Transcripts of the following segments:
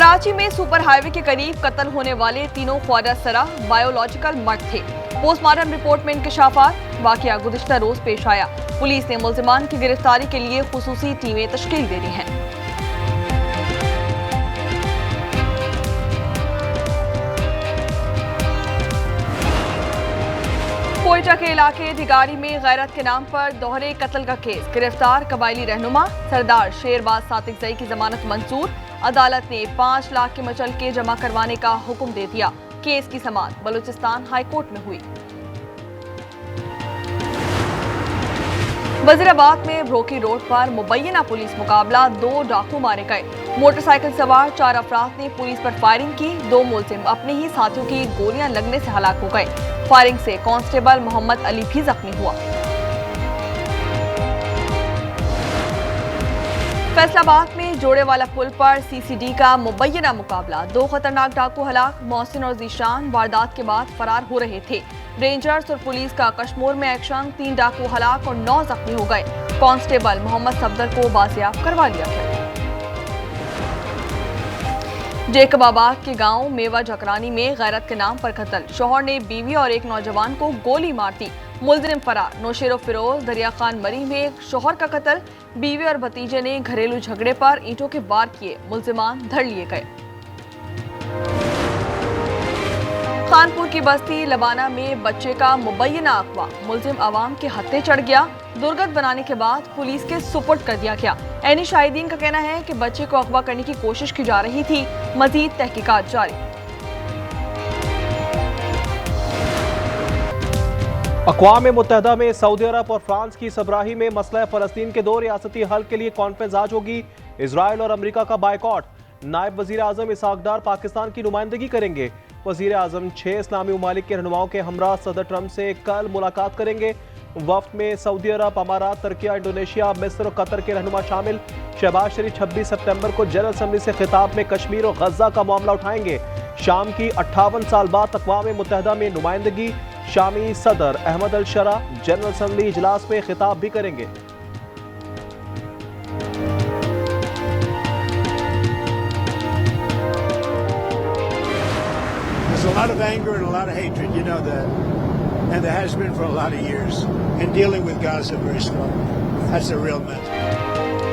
कराची में super highway के करीब कत्ल होने वाले तीनों ख्वाजा सरा बायोलॉजिकल मर्द थे। पोस्टमार्टम रिपोर्ट में इंकशाफात। वाकया गुज़िश्ता रोज पेश आया। पुलिस ने मुल्जिमान की गिरफ्तारी के लिए खुसूसी टीमें तश्कील दे दी हैं। कोयटा के इलाके दिगारी में गैरत के नाम पर दोहरे कत्ल का केस। गिरफ्तार कबायली रहनुमा सरदार शेरबाज सातिकजई की जमानत मंजूर। अदालत ने 5 लाख के मुचलके जमा करवाने का हुक्म दे दिया। केस की समाअत बलूचिस्तान हाई कोर्ट में हुई। वजीराबाद में ब्रोकी रोड पर मुबैना पुलिस मुकाबला, 2 डाकू मारे गए। मोटरसाइकिल सवार 4 अफराद ने पुलिस पर फायरिंग की। 2 मुलजिम अपने ही साथियों की गोलियां लगने से हलाक हो गए। फायरिंग से कांस्टेबल मोहम्मद अली भी जख्मी हुआ। फैसलाबाद में जोड़ेवाला पुल पर सीसीडी का मुबैना मुकाबला, 2 खतरनाक डाकू हलाक। मोहसिन और जीशान वारदात के बाद फरार हो रहे थे। रेंजर्स और पुलिस का कश्मीर में एक्शन, 3 डाकू हलाक और 9 जख्मी हो गए। कांस्टेबल मोहम्मद सफदर को बाजियाब करवा लिया गया। जेकबाबाद के गांव मेवा जकरानी में गैरत के नाम पर कत्ल। शौहर ने बीवी और एक नौजवान को गोली मार दी। मुलजिम फरार। नौशेरो फिरोज दरिया खान मरी में शौहर का कत्ल। बीवी और भतीजे ने घरेलू झगड़े पर ईंटों के वार किए। मुलजिमान धर लिए गए। खानपुर की बस्ती लबाना में बच्चे का मुबैना अगवा, मुलजिम अवाम के हत्थे चढ़ गया। दुर्गत बनाने के बाद पुलिस के सुपुर्द कर दिया गया। ऐनी शाहिदीन का कहना है कि बच्चे को अगवा करने की कोशिश की जा रही थी। मजीद तहकीकात जारी। अक़वाम मुत्तहिदा में सऊदी अरब और फ्रांस की सबराही में मसला फ़लस्तीन के 2 रियासती हल के लिए कॉन्फ्रेंस आज होगी। इजराइल और अमेरिका का बायकॉट। नायब वज़ीर आज़म इसहाक डार पाकिस्तान की नुमाइंदगी करेंगे। वज़ीर आज़म 6 इस्लामी ममालिक के रहनुमाओं के हमरा सदर ट्रंप से कल मुलाकात करेंगे। वफ्द में सऊदी अरब, अमारात, तुर्की, इंडोनेशिया, मिस्र और कतर के रहनुमा शामिल। शहबाज शरीफ 26 सितंबर को जनरल असम्बली से खिताब में कश्मीर और गजा का मामला उठाएंगे। शाम की 58 साल बाद अक़वाम मुत्तहिदा में नुमाइंदगी। शामी सदर अहमद अल शरा जनरल असम्बली इजलास में खिताब भी करेंगे। There's a lot of anger and a lot of hatred, you know that, and there has been for a lot of years. And dealing with Gaza very strongly. That's a real mess.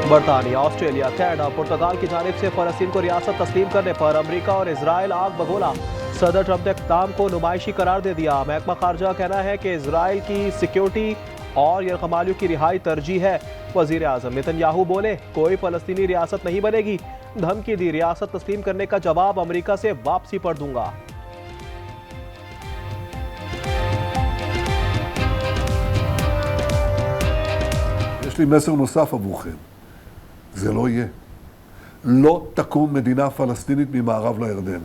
बरतानिया, Australia, Canada, पुर्तगाल की जानिब से फ़लस्तीन को रियासत तस्लीम करने पर अमरीका और इसराइल आग बगोला। सदर ट्रंप ने इक़दाम को नुमाइशी करार दे दिया। महकमा खारजा कहना है कि इसराइल की सिक्योरिटी और यरगमालियों की रिहाई तरजीह है। वज़ीर आज़म नेतन्याहू बोले, कोई फ़लस्तीनी रियासत नहीं बनेगी। धमकी दी, रियासत तस्लीम करने का जवाब अमरीका से वापसी पर दूंगा। יש לי מסר נוסף עבורכם. זה לא יהיה. לא תקום מדינה פלסטינית ממערב לירדן.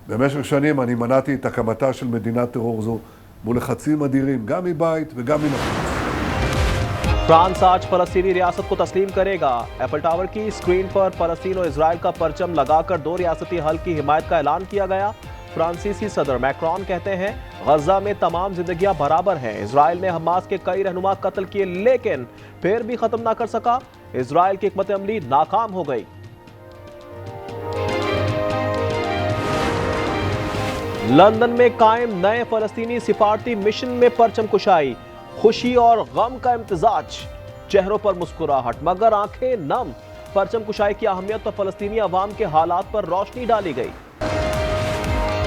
במשך שנים אני מנעתי את הקמתה של מדינת טרור זו מול לחצים אדירים, גם מבית וגם מן החוץ. फ्रांस आज फलस्तीनी रियासत को तस्लीम करेगा। एफल टावर की स्क्रीन पर फलस्तीन और इसराइल का परचम लगाकर 2 रियासती हल की हिमायत का ऐलान किया गया। फ्रांसीसी सदर मैक्रोन कहते हैं, गजा में तमाम जिंदगियां बराबर हैं। इसराइल ने हमास के कई रहनुमा कत्ल किए लेकिन फिर भी खत्म ना कर सका। इसराइल की हिकमत अमली नाकाम हो गई। लंदन में कायम नए फलस्तीनी सिफारती मिशन में परचम कुशाई, खुशी और गम का इम्तिजाज। चेहरों पर मुस्कुराहट मगर आंखें नम। परचम कुशाई की अहमियत और फलस्तीनी अवाम के हालात पर रोशनी डाली गई।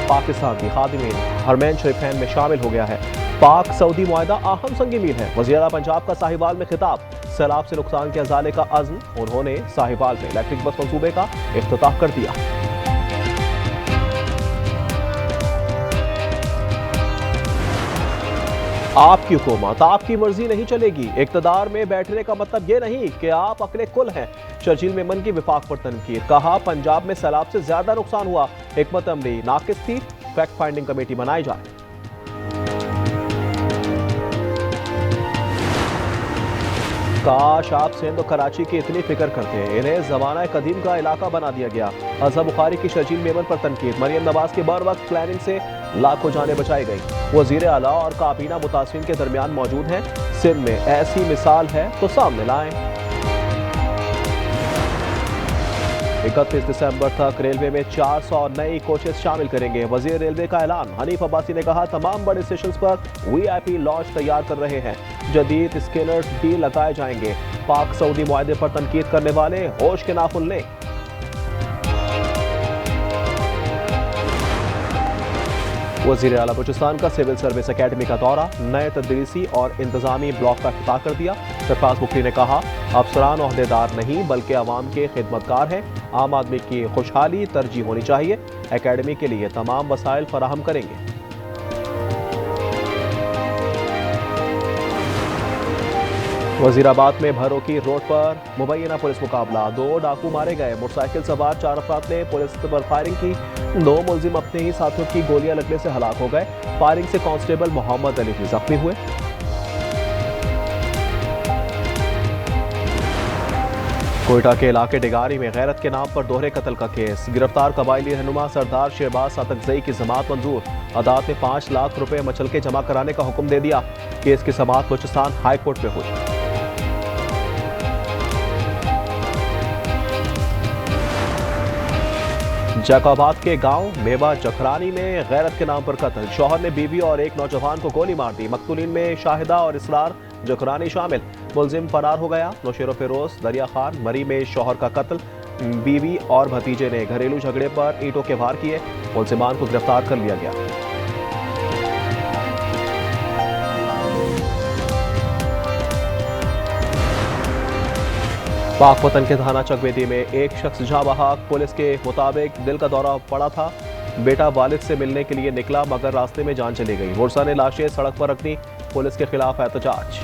पाकिस्तान की खादिमीन हरमैन शरीफैन में शामिल हो गया है। पाक सऊदी मुआहदा अहम संगी मील है। वज़ीर आला पंजाब का साहिवाल में खिताब। सैलाब से नुकसान के अजाले का अज़्म। उन्होंने साहिवाल में इलेक्ट्रिक बस मंसूबे का इफ्तिताह कर दिया। आपकी हुकूमत, आपकी मर्जी नहीं चलेगी। इक़्तिदार में बैठने का मतलब ये नहीं कि आप अकले कुल हैं। शर्जील मेमन की विफाक पर तनकीद। कहा, पंजाब में सैलाब से ज्यादा नुकसान हुआ। हिकमत अमली नाकिस थी। फैक्ट फाइंडिंग कमेटी बनाई जाए। काश आप सिंध और कराची की इतनी फिक्र करते हैं। इन्हें जमाना कदीम का इलाका बना दिया गया। अज़हर बुखारी की शर्जील मेमन पर तनकीद। मरियम नवाज के बर वक्त प्लानिंग से लाखों जानें बचाई गई। वज़ीर आला और काबीना मुतासिरीन के दरमियान मौजूद हैं। सिंध में ऐसी मिसाल है तो सामने लाएं। 31 दिसंबर तक रेलवे में 400 नई कोचेस शामिल करेंगे। वजीर रेलवे का ऐलान। हनीफ अब्बासी ने कहा, तमाम बड़े स्टेशन पर वीआईपी लॉन्च तैयार कर रहे हैं। जदीद स्कैनर्स भी लगाए जाएंगे। पाक सऊदी मुआहदे पर तनकीद करने वाले होश के नाखुन लें। वजीर आला बलूचिस्तान का सिविल सर्विस अकेडमी का दौरा। नए तदरीसी और इंतजामी ब्लॉक का इफ्तिताह कर दिया। सरफराज मुखरी ने कहा, अफसरान ओहदेदार नहीं बल्कि आवाम के खिदमतगार हैं। आम आदमी की खुशहाली तरजीह होनी चाहिए। अकेडमी के लिए तमाम वसाइल फराहम करेंगे। वजीराबाद में भरोकी रोड पर मुबैना पुलिस मुकाबला। 2 डाकू मारे गए। मोटरसाइकिल सवार 4 अफराद ने पुलिस पर फायरिंग की। 2 मुलजिम अपने ही साथियों की गोलियां लगने से हलाक हो गए। फायरिंग से कांस्टेबल मोहम्मद अली भी जख्मी हुए। कोयटा के इलाके डिगारी में गैरत के नाम पर दोहरे कत्ल का केस। गिरफ्तार कबायली रहनुमा सरदार शहबाज सातकजई की जमात मंजूर। अदालत ने 5 लाख रुपए मचलके जमा कराने का हुक्म दे दिया। केस की समाअत बलूचिस्तान हाई कोर्ट में हुई। जैकोबाद के गांव मेवा जखरानी में गैरत के नाम पर कत्ल। शौहर ने बीवी और एक नौजवान को गोली मार दी। मकतूलीन में शाहिदा और इसरार जखरानी शामिल। मुलजिम फरार हो गया। नौशेरो फिरोज दरिया खान मरी में शौहर का कत्ल। बीवी और भतीजे ने घरेलू झगड़े पर ईंटों के वार किए। मुलजिमान को गिरफ्तार कर लिया गया। पाकपतन के थाना चकवेदी में एक शख्स जहां बहाक। पुलिस के मुताबिक दिल का दौरा पड़ा था। बेटा वालिद से मिलने के लिए निकला मगर रास्ते में जान चली गई। मुरसा ने लाशें सड़क पर रख दी। पुलिस के खिलाफ एहतजाज।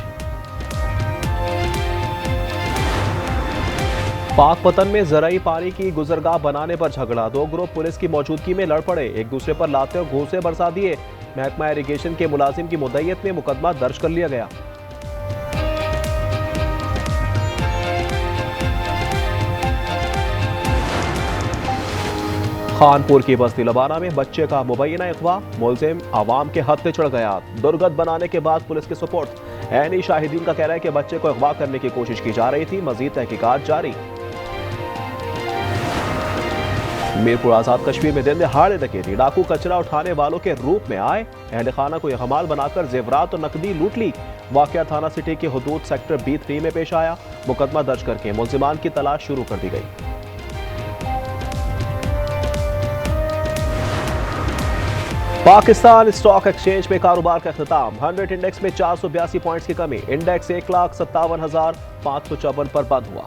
पाकपतन में जराई पानी की गुजरगाह बनाने पर झगड़ा। 2 ग्रुप पुलिस की मौजूदगी में लड़ पड़े। एक दूसरे पर लाते और घूंसे बरसा दिए। महकमा इरिगेशन के मुलाजिम की मुद्दईयत में मुकदमा दर्ज कर लिया गया। खानपुर की बस्ती लबाना में बच्चे का मुबैना अगवा। मुलजिम आवाम के हद से चढ़ गया। दुर्गत बनाने के बाद पुलिस के सुपुर्द। ऐनी शाहिदीन का कहना है कि बच्चे को अगवा करने की कोशिश की जा रही थी। मजीद तहकीकात जारी। मीरपुर आजाद कश्मीर में दिन दहाड़े डकैती। डाकू कचरा उठाने वालों के रूप में आए। अहल खाना को यहमाल बनाकर जेवरात और नकदी लूट ली। वाकया थाना सिटी के हुदूद सेक्टर B3 में पेश आया। मुकदमा दर्ज करके मुलजिमान की तलाश शुरू कर दी गई। पाकिस्तान स्टॉक एक्सचेंज में कारोबार का अख्ताम। 100 इंडेक्स में 482 पॉइंट्स की कमी। इंडेक्स 1,57,554 पर बंद हुआ।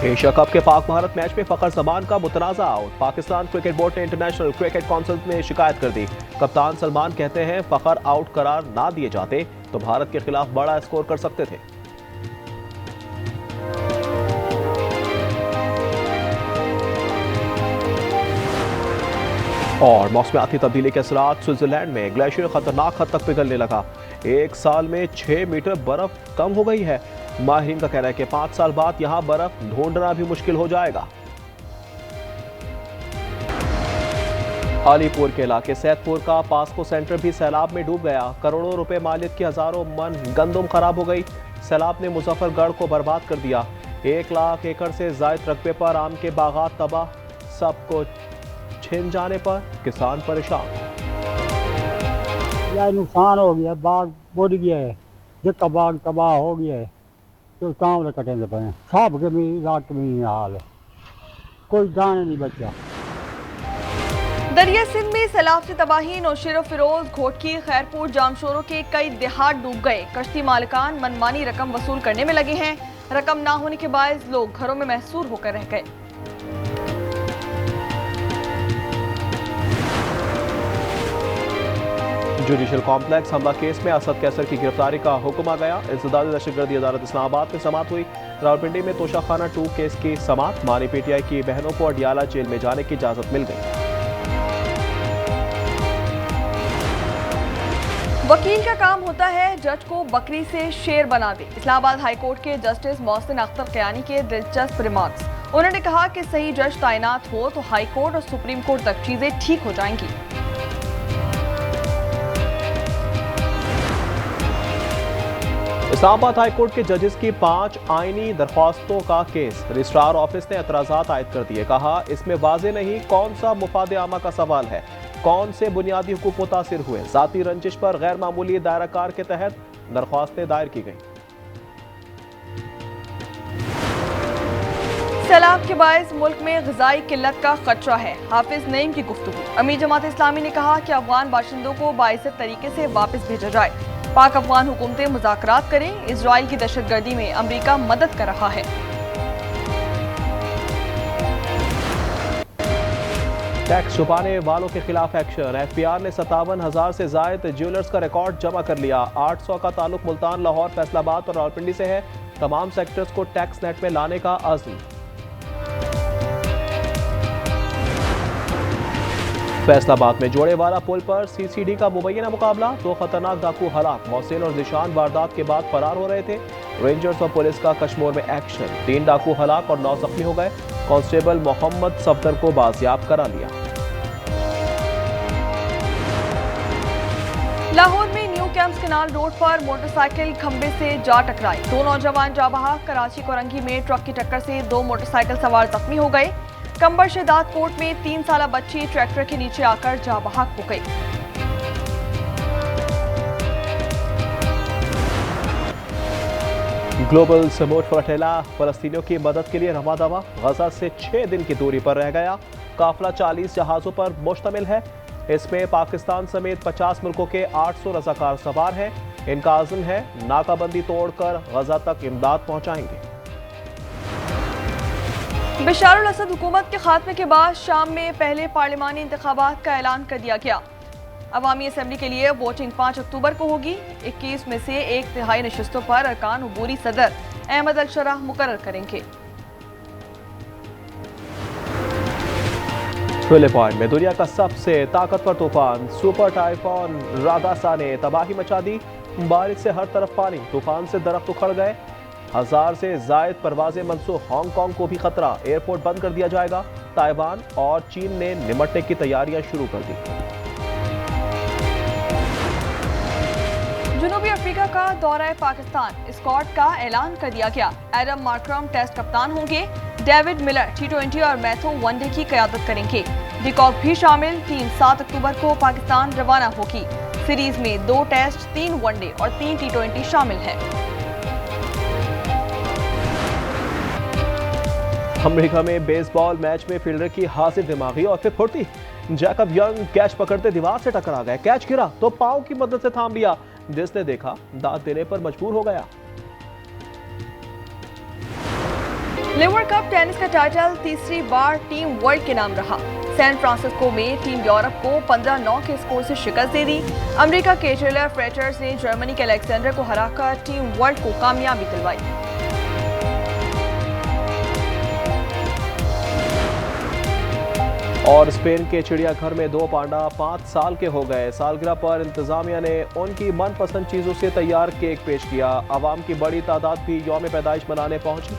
एशिया कप के पाक भारत मैच में फखर जमान का मुतनाज़ा आउट। पाकिस्तान क्रिकेट बोर्ड ने इंटरनेशनल क्रिकेट काउंसिल में शिकायत कर दी। कप्तान सलमान कहते हैं, फखर आउट करार ना दिए जाते तो भारत के खिलाफ बड़ा स्कोर कर सकते थे। और मौसमियाती तब्दीली के असरात। स्विट्जरलैंड में ग्लेशियर खतरनाक हद तक पिघलने लगा। 1 साल में 6 मीटर बर्फ कम हो गई है। माहिरीन का कहना है कि 5 साल बाद यहां बर्फ ढूंढना भी मुश्किल हो जाएगा। अलीपुर के इलाके सैदपुर का पास्को सेंटर भी सैलाब में डूब गया। करोड़ों रुपए मालियत की हजारों मन गंदम खराब हो गई। सैलाब ने मुजफ्फरगढ़ को बर्बाद कर दिया। 1 लाख एकड़ से जायद रकबे पर आम के बागात तबाह। सब कुछ छिन जाने पर किसान परेशान। यह नुकसान हो गया, बाग बुड़ गया है, जिसका बाग तबाह हो गया है तो काम कटेंगे पड़े। सब के भी रात में हाल है, कोई दाने नहीं बचा। दरिया सिंध में सैलाब से तबाही। नौशेरो फिरोज, घोटकी, खैरपुर, जामशोरों के कई देहात डूब गए। कश्ती मालिकान मनमानी रकम वसूल करने में लगे हैं। रकम ना होने के बायस लोग घरों में महसूर होकर रह गए। जुडिशल कॉम्प्लेक्स हमला केस में असद कैसर की गिरफ्तारी का हुक्म आ गया। इंसदादी दहशतगर्दी अदालत इस्लामाबाद में समाअत हुई। रावलपिंडी में तोशाखाना 2 केस की समाअत। मानी पीटीआई की बहनों को अडियाला जेल में जाने की इजाजत मिल गई। वकील का काम होता है जज को बकरी से शेर बना दे। इस्लामाबाद हाई कोर्ट के जस्टिस मोहसिन अख्तर कयानी के दिलचस्प रिमार्क्स। उन्होंने कहा कि सही जज तैनात हो तो हाई कोर्ट और सुप्रीम कोर्ट तक चीजें ठीक हो जाएंगी। इस्लामाबाद हाईकोर्ट के जजेस की 5 आईनी दरख्वास्तों का केस रजिस्ट्रार ऑफिस ने एतराजात आयद कर दिए। कहा इसमें वाजे नहीं कौन सा मुफाद आमा का सवाल है, कौन से बुनियादी हुकूक मुतासिर हुए। जाती रंजिश पर गैर मामूली दायरा कार के तहत दरख्वास्तें दायर की गई। सैलाब के बायस मुल्क में ग़िज़ाई किल्लत का खदशा है। हाफिज नईम की गुफ्तगू। अमीर जमात इस्लामी ने कहा कि अफगान बाशिंदों को बाइज्जत तरीके से वापस भेजा जाए। पाक अफगान हुकूमतें मुज़ाकरात करें। इजराइल की दहशतगर्दी में अमरीका मदद कर रहा है। टैक्स छुपाने वालों के खिलाफ एक्शन। FBI ने 57,000 से जायद ज्वेलर्स का रिकॉर्ड जमा कर लिया। 800 का ताल्लुक मुल्तान, लाहौर, फैसलाबाद और रावलपिंडी से है। तमाम सेक्टर्स को टैक्स नेट में लाने का अज़्म। फैसलाबाद में जोड़ेवाला पुल पर CCD का मुबैना मुकाबला। 2 खतरनाक डाकू हलाक। मोहसिन और ज़ीशान वारदात के बाद फरार हो रहे थे। रेंजर्स और पुलिस का कश्मीर में एक्शन। 3 डाकू हलाक और 9 जख्मी हो गए। कांस्टेबल मोहम्मद सफदर को बाजियाब करा लिया। लाहौर में न्यू कैंप्स कैनाल रोड पर मोटरसाइकिल खंबे से जा टकराई। 2 नौजवान जा बहक। कराची कोरंगी में ट्रक की टक्कर से 2 मोटरसाइकिल सवार जख्मी हो गए। कंबर शहदाद कोट में 3 साला बच्ची ट्रैक्टर के नीचे आकर जा बहक हो गई। ग्लोबल सपोर्ट फ्लोटिला फलस्तीनियों की मदद के लिए रवा दवा। गजा से 6 दिन की दूरी पर रह गया। काफिला 40 जहाजों पर मुश्तमिल है। इसमें पाकिस्तान समेत 50 मुल्कों के 800 रज़ाकार सवार हैं। इनका आज़म है नाकाबंदी तोड़कर गजा तक इमदाद पहुंचाएंगे। बशारुल असद हुकूमत के खात्मे के बाद शाम में पहले पार्लिमानी इंतखाबात का ऐलान कर दिया गया। अवामी असम्बली के लिए वोटिंग 5 अक्टूबर को होगी। 21 में से 1/3 नशिस्तों पर अरकान अबूरी सदर अहमद अल-शराह मुकर्रर करेंगे। फिलिपाइन में दुनिया का सबसे ताकतवर तूफान सुपर टाइफून रादासा ने तबाही मचा दी। बारिश से हर तरफ पानी। तूफान से दरख्त उखड़ गए। 1000 से जायद परवाजें मंसूख। हांगकांग को भी खतरा। एयरपोर्ट बंद कर दिया जाएगा। ताइवान और चीन ने निमटने की तैयारियां शुरू कर दी। जनूबी अफ्रीका का दौरा पाकिस्तान। स्क्वाड का ऐलान कर दिया गया। एडम मार्क्रम टेस्ट कप्तान होंगे। डेविड मिलर T20 और मैथ्यू वनडे की क़यादत करेंगे। डिकॉक भी शामिल। टीम 7 अक्टूबर को पाकिस्तान रवाना होगी। सीरीज में 2 टेस्ट, 3 वनडे और 3 T20 शामिल है। अमेरिका में बेसबॉल मैच में फील्डर की हाजिर दिमागी और फिर फुर्ती। जैकब यंग कैच पकड़ते दीवार से टकरा गए। कैच गिरा तो पांव की मदद से थाम लिया। जिसने देखा दांत देने पर मजबूर हो गया। लिवर कप टेनिस का टाइटल तीसरी बार टीम वर्ल्ड के नाम रहा। सैन फ्रांसिस्को में टीम यूरोप को 15-9 के स्कोर से शिकस्त दे दी। अमेरिका के टेलर फ्रेटर्स ने जर्मनी के अलेक्जेंडर को हराकर टीम वर्ल्ड को कामयाबी दिलवाई। और स्पेन के चिड़ियाघर में 2 पांडा 5 साल के हो गए। सालगिरह पर इंतजामिया ने उनकी मनपसंद चीजों से तैयार केक पेश किया। आवाम की बड़ी तादाद भी यौम पैदाइश मनाने पहुंची।